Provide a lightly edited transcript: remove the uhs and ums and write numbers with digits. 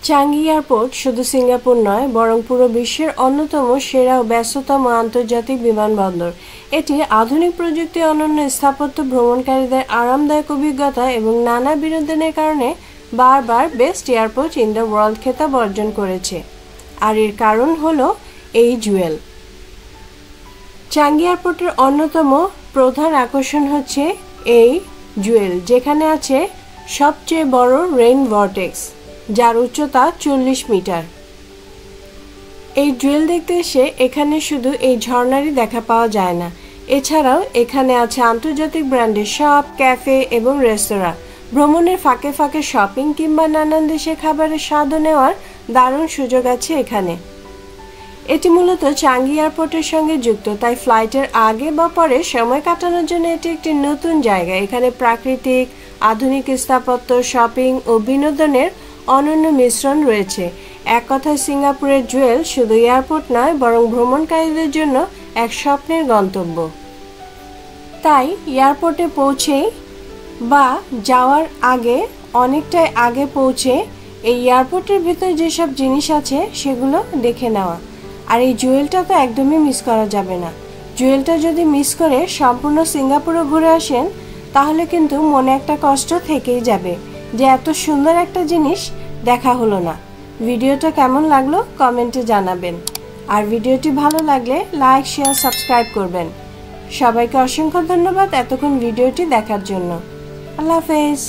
Changi airport শুধু Singapore নয় বরং পুরো বিশ্বের অন্যতম সেরা ও ব্যস্ততম আন্তর্জাতিক বিমানবন্দর। এটি আধুনিক প্রযুক্তি, অনন্য স্থাপত্য, ভ্রমণকারীদের আরামদায়ক অভিজ্ঞতা এবং নানা বিনোদনের কারণে বারবার best airport in the world খেতাব অর্জন করেছে। আর এর কারণ হলো এই জুয়েল। চাঙ্গি এয়ারপোর্টের অন্যতম প্রধান আকর্ষণ হচ্ছে এই জুয়েল, যেখানে আছে সবচেয়ে বড় রেইন ভর্টেক্স, যার উচ্চতা 40 মিটার। এই জুয়েল দেখতে এসে এখানে শুধু এই ঝর্ণারই দেখা পাওয়া যায় না, এছাড়াও এখানে আছে আন্তর্জাতিক ব্র্যান্ডের শপ, ক্যাফে এবং রেস্তোরাঁ। ভ্রমণের ফাঁকে ফাঁকে শপিং কিংবা নানান দেশের খাবারের স্বাদও নেওয়ার দারুণ সুযোগ আছে এখানে। এটি মূলত চাঙ্গি এয়ারপোর্টের সঙ্গে যুক্ত, তাই ফ্লাইটের আগে বা পরে সময় কাটানোর জন্য এটি একটি নতুন জায়গা। এখানে প্রাকৃতিক, আধুনিক স্থাপত্য, শপিং ও বিনোদনের অনন্য মিশ্রণ রয়েছে। এক কথায় সিঙ্গাপুরের জুয়েল শুধু এয়ারপোর্ট নয় বরং ভ্রমণকারীদের জন্য এক স্বপ্নের গন্তব্য। তাই এয়ারপোর্টে পৌঁছেই বা যাওয়ার আগে অনেকটাই আগে পৌঁছে এই এয়ারপোর্টের ভিতর যেসব জিনিস আছে সেগুলো দেখে নেওয়া। আর এই জুয়েলটা তো একদমই মিস করা যাবে না। জুয়েলটা যদি মিস করে সম্পূর্ণ সিঙ্গাপুরও ঘুরে আসেন তাহলে কিন্তু মনে একটা কষ্ট থেকেই যাবে যে এত সুন্দর একটা জিনিস দেখা হলো না। ভিডিওটা কেমন লাগলো কমেন্টে জানাবেন, আর ভিডিওটি ভালো লাগলে লাইক, শেয়ার, সাবস্ক্রাইব করবেন। সবাইকে অসংখ্য ধন্যবাদ এতক্ষণ ভিডিওটি দেখার জন্য। আল্লাহ হাফেজ।